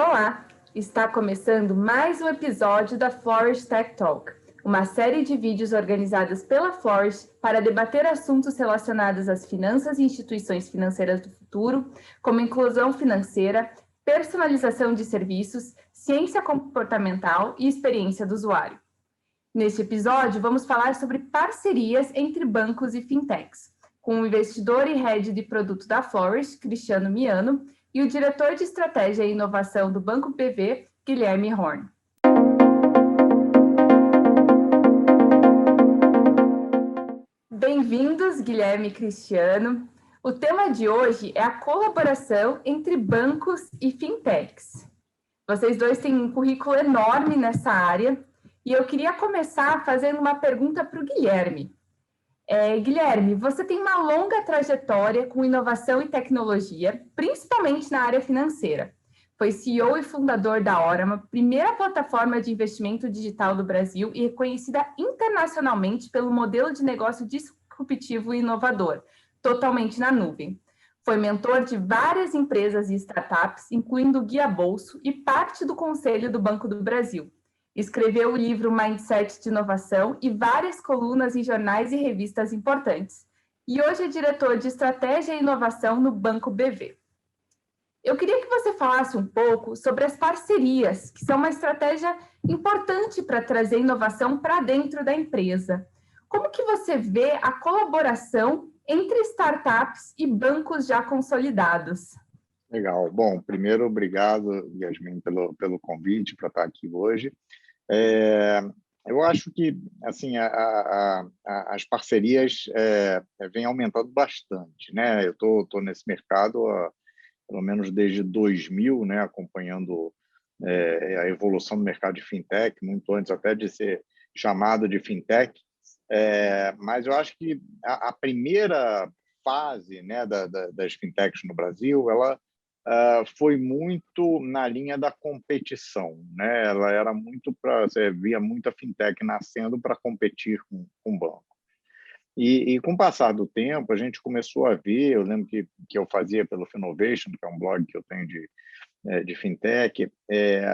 Olá! Está começando mais um episódio da Flourish Tech Talk, uma série de vídeos organizados pela Flourish para debater assuntos relacionados às finanças e instituições financeiras do futuro, como inclusão financeira, personalização de serviços, ciência comportamental e experiência do usuário. Neste episódio, vamos falar sobre parcerias entre bancos e fintechs, com o investidor e head de produto da Flourish, Cristiano Miano, e o diretor de estratégia e inovação do Banco BV, Guilherme Horn. Bem-vindos, Guilherme e Cristiano. O tema de hoje é a colaboração entre bancos e fintechs. Vocês dois têm um currículo enorme nessa área e eu queria começar fazendo uma pergunta para o Guilherme. Guilherme, você tem uma longa trajetória com inovação e tecnologia, principalmente na área financeira. Foi CEO e fundador da Orama, primeira plataforma de investimento digital do Brasil e reconhecida internacionalmente pelo modelo de negócio disruptivo e inovador, totalmente na nuvem. Foi mentor de várias empresas e startups, incluindo o Guia Bolso e parte do Conselho do Banco do Brasil. Escreveu o livro Mindset de Inovação e várias colunas em jornais e revistas importantes. E hoje é diretor de Estratégia e Inovação no Banco BV. Eu queria que você falasse um pouco sobre as parcerias, que são uma estratégia importante para trazer inovação para dentro da empresa. Como que você vê a colaboração entre startups e bancos já consolidados? Legal. Bom, primeiro, obrigado, Yasmin, pelo convite para estar aqui hoje. Eu acho que assim as parcerias vêm aumentando bastante, né? Eu tô nesse mercado pelo menos desde 2000, né? Acompanhando a evolução do mercado de fintech, muito antes até de ser chamado de fintech. Mas eu acho que a primeira fase, né, das fintechs no Brasil, ela foi muito na linha da competição, né? Ela era muito você via muita fintech nascendo para competir com o banco. E com o passar do tempo, a gente começou a ver, eu lembro que eu fazia pelo Finovation, que é um blog que eu tenho de fintech,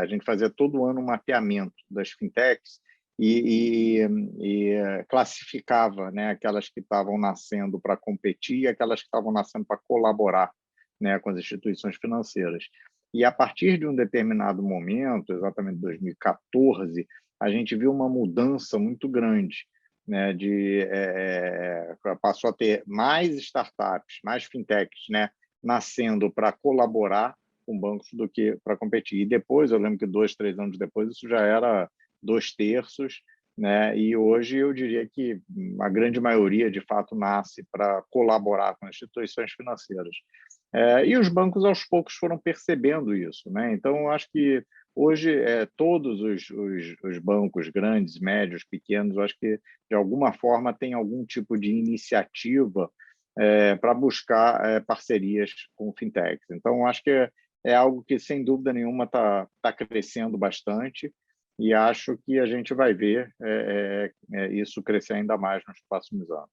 a gente fazia todo ano um mapeamento das fintechs e classificava, né, aquelas que estavam nascendo para competir e aquelas que estavam nascendo para colaborar, né, com as instituições financeiras. E a partir de um determinado momento, exatamente 2014, a gente viu uma mudança muito grande, né, passou a ter mais startups, mais fintechs, né, nascendo para colaborar com bancos do que para competir. E depois, eu lembro que 2, 3 anos depois, isso já era 2/3, né? E hoje eu diria que a grande maioria, de fato, nasce para colaborar com instituições financeiras. E os bancos, aos poucos, foram percebendo isso, né? Então, eu acho que hoje todos os bancos, grandes, médios, pequenos, eu acho que, de alguma forma, tem algum tipo de iniciativa para buscar parcerias com fintechs. Então, eu acho que é algo que, sem dúvida nenhuma, tá crescendo bastante e acho que a gente vai ver isso crescer ainda mais nos próximos anos.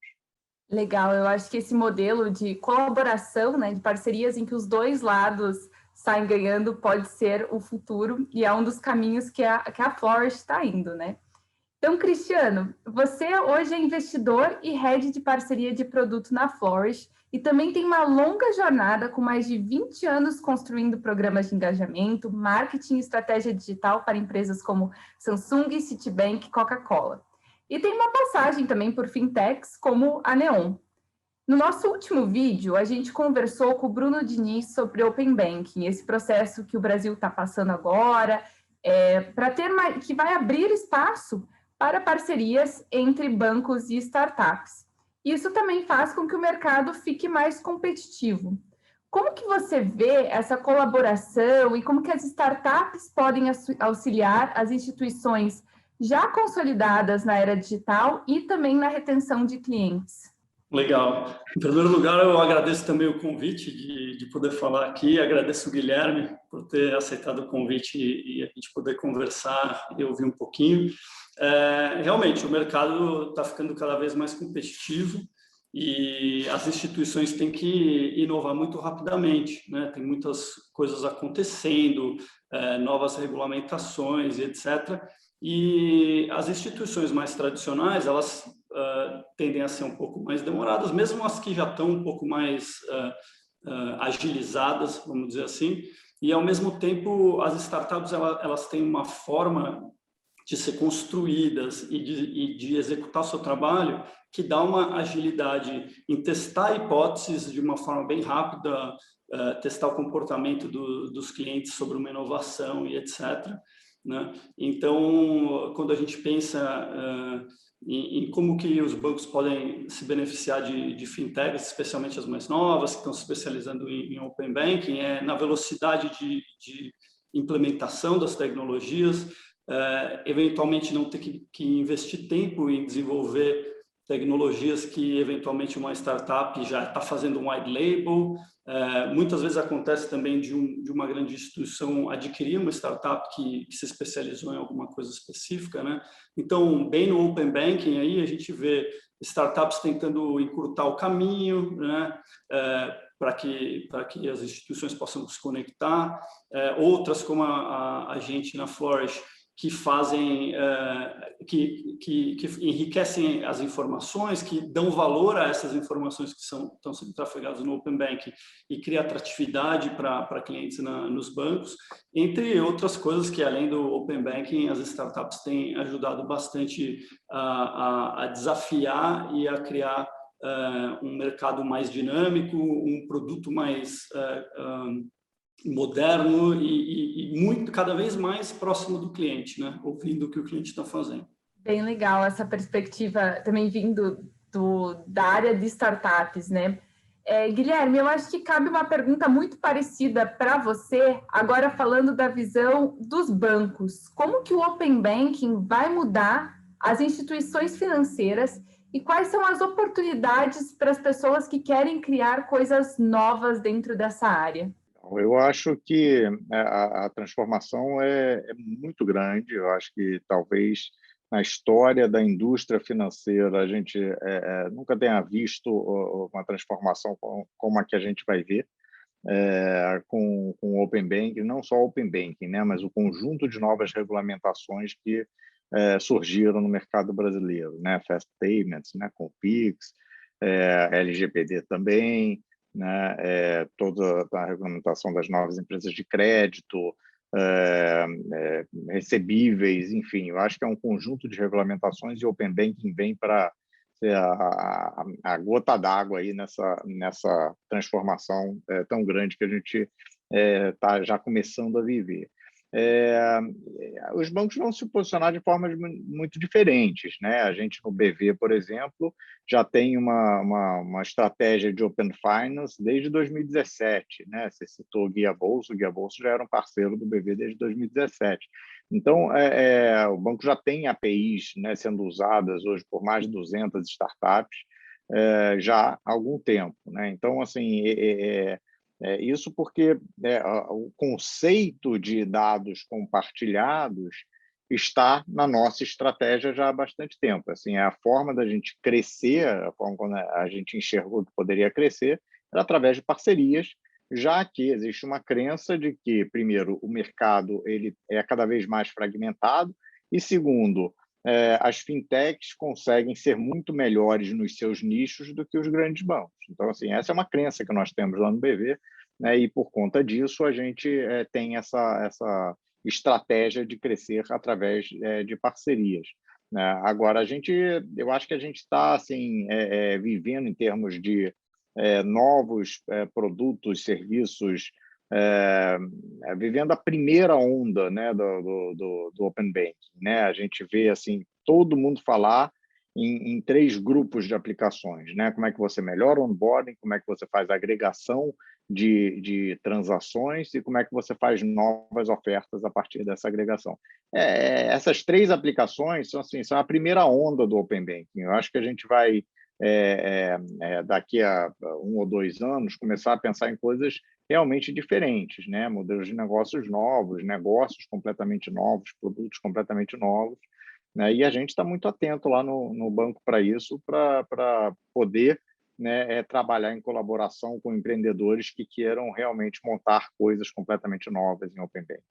Legal, eu acho que esse modelo de colaboração, né, de parcerias em que os dois lados saem ganhando pode ser o futuro e é um dos caminhos que a Flourish está indo, né? Então, Cristiano, você hoje é investidor e head de parceria de produto na Flourish e também tem uma longa jornada com mais de 20 anos construindo programas de engajamento, marketing e estratégia digital para empresas como Samsung, Citibank e Coca-Cola. E tem uma passagem também por fintechs como a Neon. No nosso último vídeo, a gente conversou com o Bruno Diniz sobre Open Banking, esse processo que o Brasil está passando agora, que vai abrir espaço para parcerias entre bancos e startups. Isso também faz com que o mercado fique mais competitivo. Como que você vê essa colaboração e como que as startups podem auxiliar as instituições já consolidadas na era digital e também na retenção de clientes? Legal. Em primeiro lugar, eu agradeço também o convite de poder falar aqui. Agradeço o Guilherme por ter aceitado o convite e a gente poder conversar e ouvir um pouquinho. Realmente, o mercado está ficando cada vez mais competitivo e as instituições têm que inovar muito rapidamente, né? Tem muitas coisas acontecendo, novas regulamentações, etc. E as instituições mais tradicionais, elas tendem a ser um pouco mais demoradas, mesmo as que já estão um pouco mais agilizadas, vamos dizer assim, e, ao mesmo tempo, as startups elas têm uma forma de ser construídas e de executar o seu trabalho que dá uma agilidade em testar hipóteses de uma forma bem rápida, testar o comportamento dos clientes sobre uma inovação e etc., né? Então, quando a gente pensa em como que os bancos podem se beneficiar de fintechs, especialmente as mais novas, que estão se especializando em open banking, na velocidade de implementação das tecnologias, eventualmente não ter que investir tempo em desenvolver tecnologias que eventualmente uma startup já está fazendo um white label. Muitas vezes acontece também de uma grande instituição adquirir uma startup que se especializou em alguma coisa específica, né? Então, bem no Open Banking, aí a gente vê startups tentando encurtar o caminho, né? Para que as instituições possam se conectar. Outras, como a gente na Flourish, que fazem, que enriquecem as informações, que dão valor a essas informações que estão sendo trafegadas no Open Banking e cria atratividade para clientes nos bancos, entre outras coisas que, além do Open Banking, as startups têm ajudado bastante a desafiar e a criar um mercado mais dinâmico, um produto mais moderno e muito, cada vez mais próximo do cliente, né? Ouvindo o que o cliente está fazendo. Bem legal essa perspectiva também vindo da área de startups, né? Guilherme, eu acho que cabe uma pergunta muito parecida para você, agora falando da visão dos bancos. Como que o Open Banking vai mudar as instituições financeiras e quais são as oportunidades para as pessoas que querem criar coisas novas dentro dessa área? Eu acho que a transformação é muito grande. Eu acho que talvez na história da indústria financeira a gente nunca tenha visto uma transformação como a que a gente vai ver com o Open Banking, não só o Open Banking, né, mas o conjunto de novas regulamentações que surgiram no mercado brasileiro, né, Fast Payments, né, com o Pix, LGPD também, né, toda a regulamentação das novas empresas de crédito, recebíveis, enfim, eu acho que é um conjunto de regulamentações e o Open Banking vem para ser a gota d'água aí nessa transformação tão grande que a gente está já começando a viver. Os bancos vão se posicionar de formas muito diferentes, né? A gente no BV, por exemplo, já tem uma estratégia de Open Finance desde 2017, né? Você citou o Guia Bolso já era um parceiro do BV desde 2017. Então, o banco já tem APIs, né, sendo usadas hoje por mais de 200 startups já há algum tempo, né? Então, assim, isso porque o conceito de dados compartilhados está na nossa estratégia já há bastante tempo. Assim, a forma da gente crescer, a forma como a gente enxergou que poderia crescer, era através de parcerias, já que existe uma crença de que, primeiro, o mercado ele é cada vez mais fragmentado e, segundo, as fintechs conseguem ser muito melhores nos seus nichos do que os grandes bancos. Então, assim, essa é uma crença que nós temos lá no BV, né, e, por conta disso, a gente tem essa estratégia de crescer através de parcerias, né? Agora, eu acho que a gente está assim, vivendo em termos de novos produtos, serviços, vivendo a primeira onda, né, do Open Banking, né? A gente vê assim todo mundo falar em três grupos de aplicações, né? Como é que você melhora o onboarding, como é que você faz a agregação de transações e como é que você faz novas ofertas a partir dessa agregação. Essas três aplicações são a primeira onda do Open Banking. Eu acho que a gente vai, daqui a 1 ou 2 anos, começar a pensar em coisas realmente diferentes, né? Modelos de negócios novos, negócios completamente novos, produtos completamente novos, né? E a gente está muito atento lá no banco para isso, para poder né, trabalhar em colaboração com empreendedores que queiram realmente montar coisas completamente novas em Open Banking.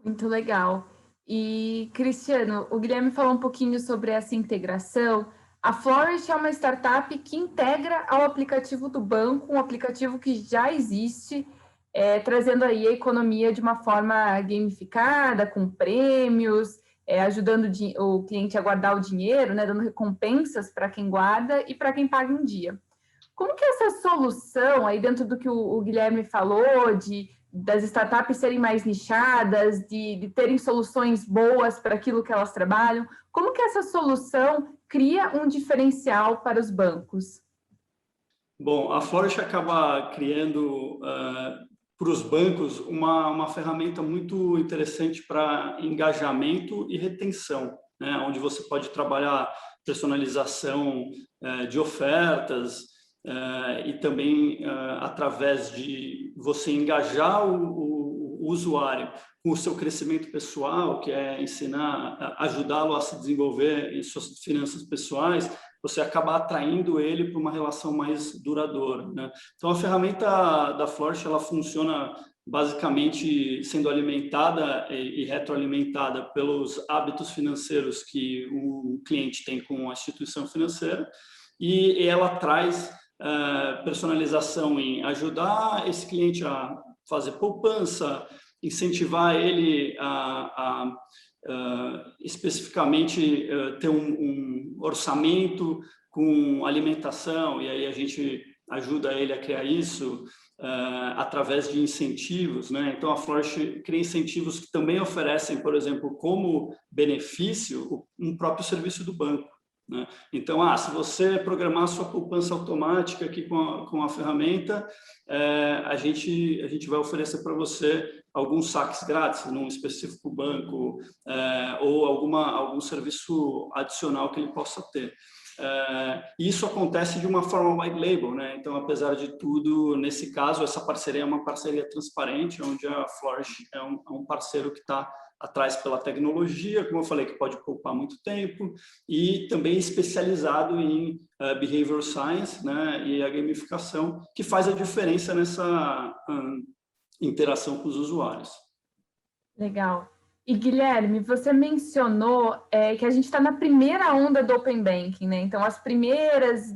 Muito legal. E, Cristiano, o Guilherme falou um pouquinho sobre essa integração. A Flourish é uma startup que integra ao aplicativo do banco, um aplicativo que já existe, trazendo aí a economia de uma forma gamificada, com prêmios, ajudando o cliente a guardar o dinheiro, né, dando recompensas para quem guarda e para quem paga em dia. Como que essa solução, aí dentro do que o Guilherme falou, das startups serem mais nichadas, de terem soluções boas para aquilo que elas trabalham, como que essa solução cria um diferencial para os bancos? Bom, a Flourish acaba criando para os bancos uma ferramenta muito interessante para engajamento e retenção, né? Onde você pode trabalhar personalização de ofertas, e também através de você engajar o usuário com o seu crescimento pessoal, que é ensinar, ajudá-lo a se desenvolver em suas finanças pessoais, você acaba atraindo ele para uma relação mais duradoura, né? Então, a ferramenta da Flourish, ela funciona basicamente sendo alimentada e retroalimentada pelos hábitos financeiros que o cliente tem com a instituição financeira, e ela traz personalização em ajudar esse cliente a fazer poupança, incentivar ele a especificamente ter um orçamento com alimentação, e aí a gente ajuda ele a criar isso através de incentivos, né? Então, a Flourish cria incentivos que também oferecem, por exemplo, como benefício, um próprio serviço do banco, né? Então, se você programar a sua poupança automática aqui com a ferramenta, a gente vai oferecer para você alguns saques grátis num específico banco, ou algum serviço adicional que ele possa ter. Isso acontece de uma forma white label, né? Então, apesar de tudo, nesse caso, essa parceria é uma parceria transparente, onde a Flourish é um parceiro que está atrás pela tecnologia, como eu falei, que pode poupar muito tempo, e também especializado em behavioral science, né, e a gamificação, que faz a diferença nessa interação com os usuários. Legal. E, Guilherme, você mencionou que a gente está na primeira onda do Open Banking, né? Então, as primeiras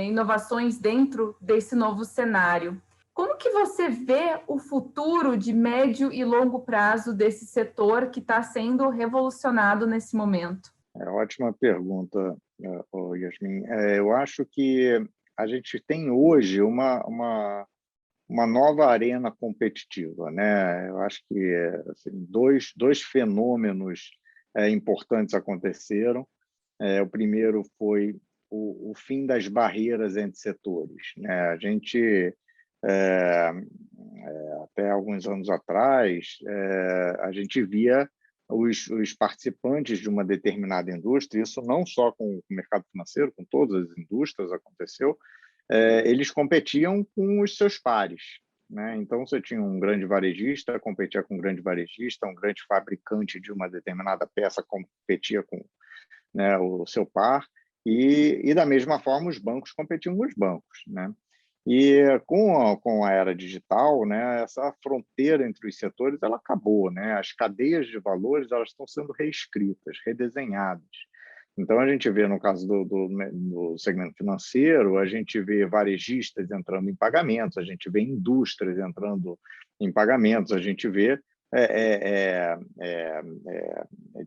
inovações dentro desse novo cenário. Como que você vê o futuro de médio e longo prazo desse setor que está sendo revolucionado nesse momento? Ótima pergunta, Yasmin. Eu acho que a gente tem hoje uma nova arena competitiva, né? Eu acho que assim, dois fenômenos importantes aconteceram. O primeiro foi o fim das barreiras entre setores, né? A gente até alguns anos atrás a gente via os participantes de uma determinada indústria, isso não só com o mercado financeiro, com todas as indústrias aconteceu, eles competiam com os seus pares, né? Então, você tinha um grande varejista, competia com um grande varejista, um grande fabricante de uma determinada peça competia com, né, o seu par, e da mesma forma os bancos competiam com os bancos, né? E com a era digital, né, essa fronteira entre os setores ela acabou, né? As cadeias de valores elas estão sendo reescritas, redesenhadas. Então, a gente vê, no caso do segmento financeiro, a gente vê varejistas entrando em pagamentos, a gente vê indústrias entrando em pagamentos, a gente vê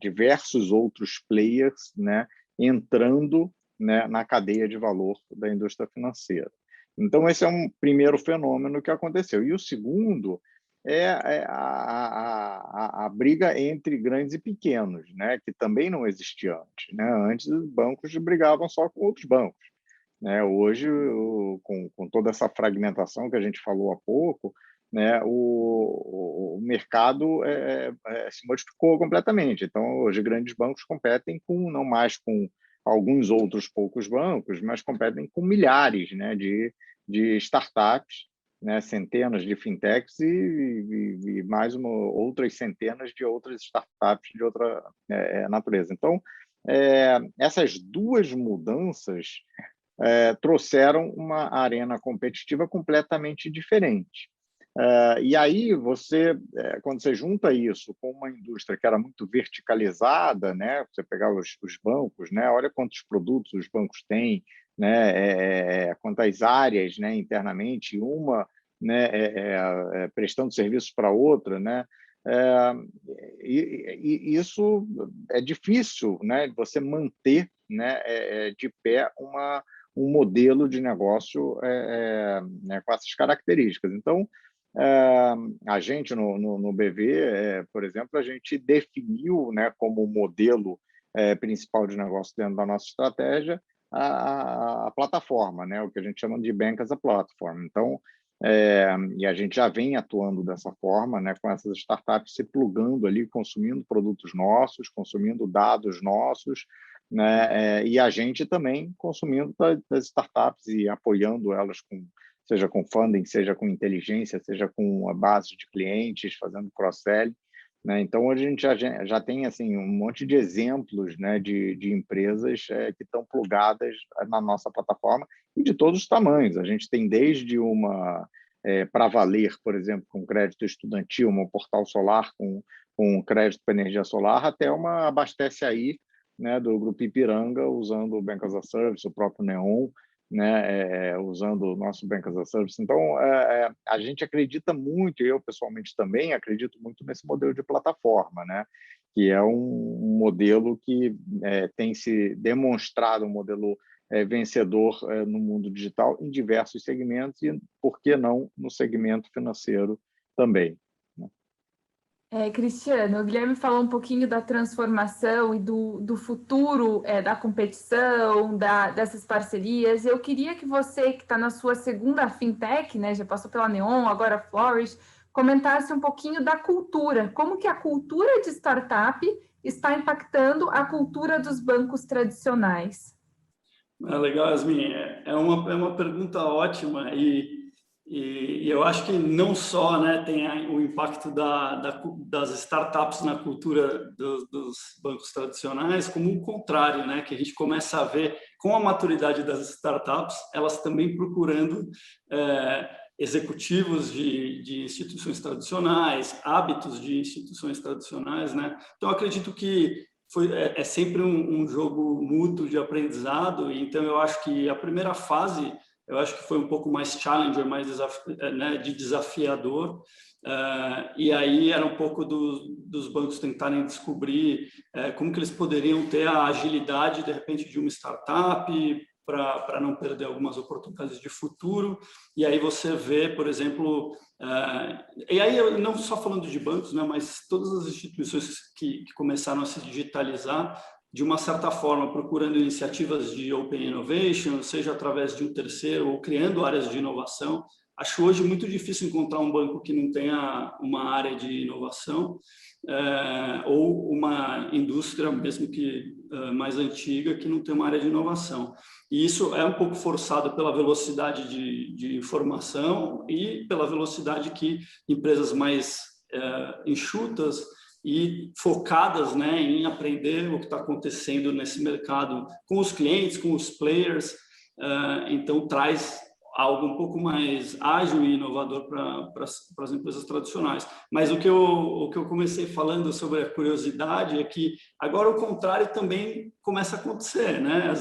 diversos outros players, né, entrando, né, na cadeia de valor da indústria financeira. Então, esse é um primeiro fenômeno que aconteceu. E o segundo a briga entre grandes e pequenos, né, que também não existia antes, né? Antes, os bancos brigavam só com outros bancos, né? Hoje, com toda essa fragmentação que a gente falou há pouco, né, o mercado se modificou completamente. Então, hoje, grandes bancos competem não mais com alguns outros poucos bancos, mas competem com milhares, né, de startups, né, centenas de fintechs e mais outras centenas de outras startups de outra natureza. Então, essas duas mudanças trouxeram uma arena competitiva completamente diferente. E aí, quando você junta isso com uma indústria que era muito verticalizada, né? Você pegar os bancos, né? Olha quantos produtos os bancos têm, né? Quantas áreas, né? Internamente, uma, né? Prestando serviços para outra, né? E isso é difícil, né? Você manter, né? De pé um modelo de negócio né? Com essas características. Então, a gente no BV, por exemplo, a gente definiu, né, como modelo principal de negócio dentro da nossa estratégia a plataforma, né, o que a gente chama de Bank as a Platform. Então, e a gente já vem atuando dessa forma, né, com essas startups se plugando ali, consumindo produtos nossos, consumindo dados nossos, né, e a gente também consumindo das startups e apoiando elas seja com funding, seja com inteligência, seja com a base de clientes, fazendo cross-sell, né? Então, hoje a gente já tem assim, um monte de exemplos, né, de empresas que estão plugadas na nossa plataforma e de todos os tamanhos. A gente tem desde uma para valer, por exemplo, com crédito estudantil, um portal solar com crédito para energia solar, até uma abastece aí, né, do Grupo Ipiranga, usando o Bank as a Service, o próprio Neon, né, usando o nosso Bank as a Service. Então, a gente acredita muito, eu pessoalmente também acredito muito nesse modelo de plataforma, né, que é um modelo que tem se demonstrado um modelo vencedor no mundo digital em diversos segmentos e, por que não, no segmento financeiro também. Cristiano, o Guilherme falou um pouquinho da transformação e do futuro da competição, dessas parcerias. Eu queria que você, que está na sua segunda fintech, né, já passou pela Neon, agora Flourish, comentasse um pouquinho da cultura. Como que a cultura de startup está impactando a cultura dos bancos tradicionais? Legal, Yasmin. É uma pergunta ótima e eu acho que não só, né, tem o impacto das startups na cultura dos bancos tradicionais, como o contrário, né, que a gente começa a ver com a maturidade das startups, elas também procurando executivos de instituições tradicionais, hábitos de instituições tradicionais, né? Então, eu acredito que é sempre um jogo mútuo de aprendizado, então eu acho que a primeira fase eu acho que foi um pouco mais challenger, mais de desafiador, e aí era um pouco dos bancos tentarem descobrir como que eles poderiam ter a agilidade, de repente, de uma startup para não perder algumas oportunidades de futuro. E aí você vê, por exemplo, e aí não só falando de bancos, né, mas todas as instituições que começaram a se digitalizar, de uma certa forma, procurando iniciativas de Open Innovation, seja através de um terceiro ou criando áreas de inovação. Acho hoje muito difícil encontrar um banco que não tenha uma área de inovação ou uma indústria, mesmo que mais antiga, que não tem uma área de inovação. E isso é um pouco forçado pela velocidade de informação e pela velocidade que empresas mais enxutas e focadas, né, em aprender o que está acontecendo nesse mercado com os clientes, com os players, então traz algo um pouco mais ágil e inovador para as empresas tradicionais. Mas o que eu comecei falando sobre a curiosidade é que agora o contrário também começa a acontecer, né?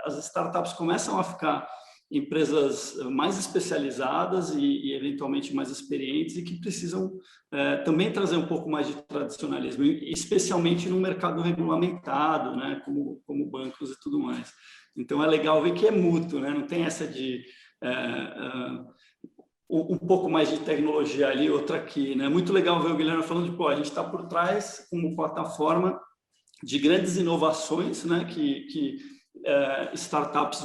As startups começam a ficar empresas mais especializadas e eventualmente mais experientes e que precisam também trazer um pouco mais de tradicionalismo, especialmente no mercado regulamentado, né, como bancos e tudo mais. Então, é legal ver que é mútuo, né? Não tem essa de um pouco mais de tecnologia ali, outra aqui, né? Muito legal ver o Guilherme falando de, a gente está por trás como plataforma de grandes inovações, né, que startups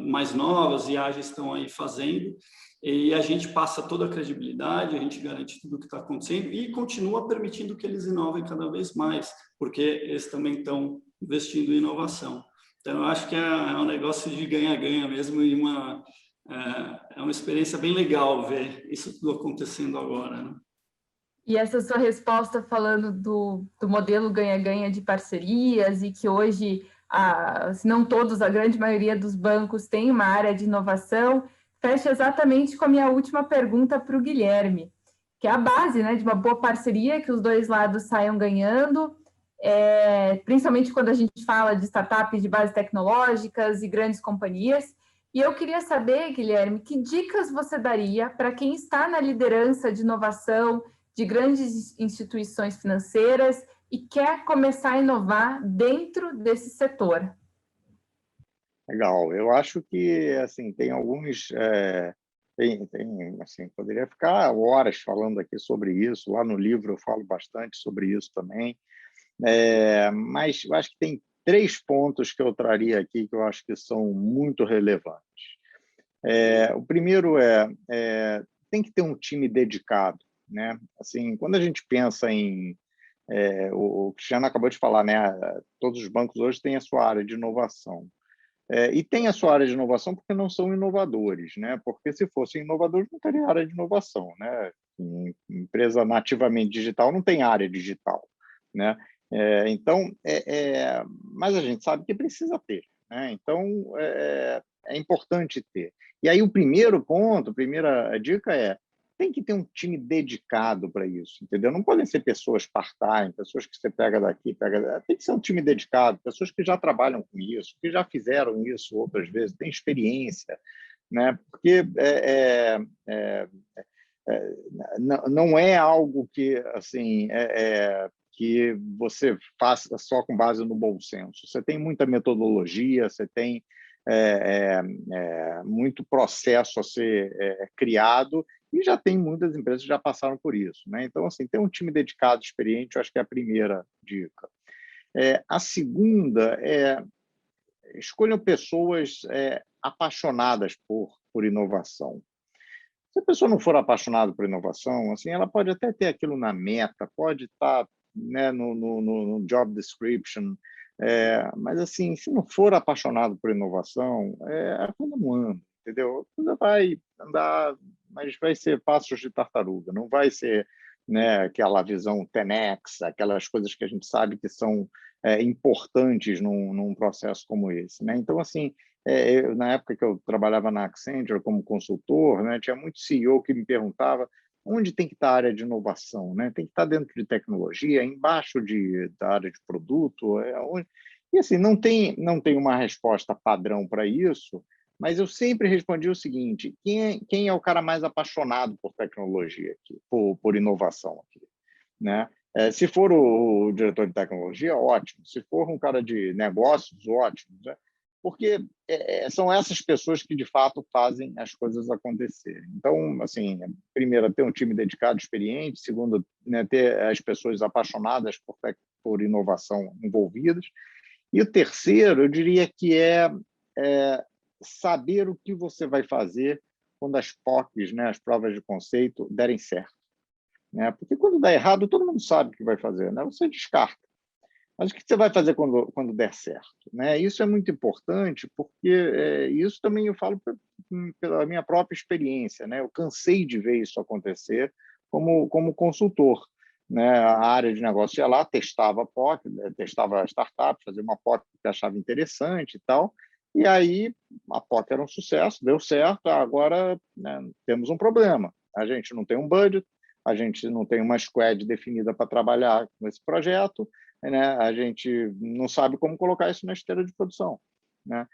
mais novas e ágeis estão aí fazendo, e a gente passa toda a credibilidade, a gente garante tudo o que está acontecendo e continua permitindo que eles inovem cada vez mais, porque eles também estão investindo em inovação. Então, eu acho que é um negócio de ganha-ganha mesmo e é uma experiência bem legal ver isso tudo acontecendo agora, né? E essa sua resposta falando do modelo ganha-ganha de parcerias e que hoje se não todos, a grande maioria dos bancos tem uma área de inovação, fecha exatamente com a minha última pergunta para o Guilherme, que é a base, né, de uma boa parceria, que os dois lados saiam ganhando, principalmente quando a gente fala de startups de base tecnológicas e grandes companhias. E eu queria saber, Guilherme, que dicas você daria para quem está na liderança de inovação de grandes instituições financeiras e quer começar a inovar dentro desse setor? Legal. Eu acho que assim tem alguns assim, poderia ficar horas falando aqui sobre isso. Lá no livro eu falo bastante sobre isso também. Mas eu acho que tem 3 pontos que eu traria aqui que eu acho que são muito relevantes. O primeiro tem que ter um time dedicado, né? Assim, quando a gente pensa em o Cristiano acabou de falar, né? Todos os bancos hoje têm a sua área de inovação. E tem a sua área de inovação porque não são inovadores, né? Porque se fossem inovadores não teria área de inovação, né? Empresa nativamente digital não tem área digital, né? Então, mas a gente sabe que precisa ter, né? Então, é importante ter. E aí o primeiro ponto, a primeira dica tem que ter um time dedicado para isso, entendeu? Não podem ser pessoas part-time, pessoas que você pega daqui, tem que ser um time dedicado, pessoas que já trabalham com isso, que já fizeram isso outras vezes, têm experiência, né? Porque não é algo que assim que você faça só com base no bom senso. Você tem muita metodologia, você tem muito processo a ser criado e já tem muitas empresas que já passaram por isso, né? Então, assim, ter um time dedicado, experiente, eu acho que é a primeira dica. A segunda escolham pessoas apaixonadas por inovação. Se a pessoa não for apaixonada por inovação, assim, ela pode até ter aquilo na meta, pode estar, né, no job description, mas assim, se não for apaixonado por inovação, a coisa não anda, entendeu? A coisa vai andar, mas vai ser passos de tartaruga, não vai ser, né, aquela visão 10x, aquelas coisas que a gente sabe que são importantes num processo como esse, né? Então, assim, na época que eu trabalhava na Accenture como consultor, né, tinha muito CEO que me perguntava onde tem que estar a área de inovação, né? Tem que estar dentro de tecnologia, embaixo da área de produto, e assim não tem uma resposta padrão para isso, mas eu sempre respondi o seguinte: quem é o cara mais apaixonado por tecnologia aqui, por inovação aqui, né? Se for o diretor de tecnologia, ótimo. Se for um cara de negócios, ótimo, né? Porque são essas pessoas que, de fato, fazem as coisas acontecerem. Então, assim, primeiro, ter um time dedicado, experiente. Segundo, né, ter as pessoas apaixonadas por inovação envolvidas. E o terceiro, eu diria que é saber o que você vai fazer quando as POCs, né, as provas de conceito, derem certo, né? Porque quando dá errado, todo mundo sabe o que vai fazer, né? Você descarta. Mas o que você vai fazer quando der certo, né? Isso é muito importante, porque isso também eu falo pela minha própria experiência, né? Eu cansei de ver isso acontecer como consultor, né? A área de negócio ia lá, testava a POC, testava a startup, fazia uma POC que achava interessante e tal, e aí a POC era um sucesso, deu certo, agora, né, temos um problema. A gente não tem um budget, a gente não tem uma squad definida para trabalhar com esse projeto, né? A gente não sabe como colocar isso na esteira de produção, né?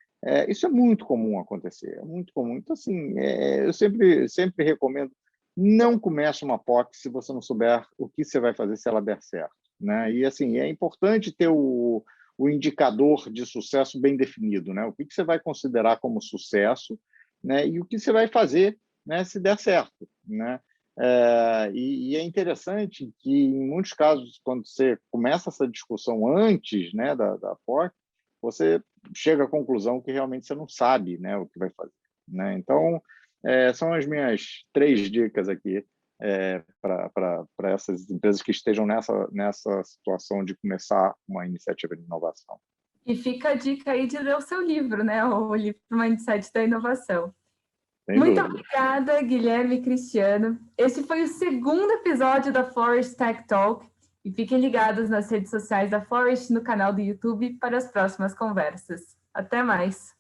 Isso é muito comum acontecer, é muito comum. Então, assim, eu sempre recomendo, não comece uma POC se você não souber o que você vai fazer se ela der certo, né? E, assim, é importante ter o indicador de sucesso bem definido, né? O que você vai considerar como sucesso, né? E o que você vai fazer, né, se der certo, né? E é interessante que, em muitos casos, quando você começa essa discussão antes, né, da POC, você chega à conclusão que realmente você não sabe, né, o que vai fazer, né? Então, são as minhas 3 dicas aqui para essas empresas que estejam nessa situação de começar uma iniciativa de inovação. E fica a dica aí de ler o seu livro, né? O livro Mindset da Inovação. Muito obrigada, Guilherme e Cristiano. Esse foi o 2º episódio da Flourish Tech Talk. E fiquem ligados nas redes sociais da Forest, no canal do YouTube, para as próximas conversas. Até mais!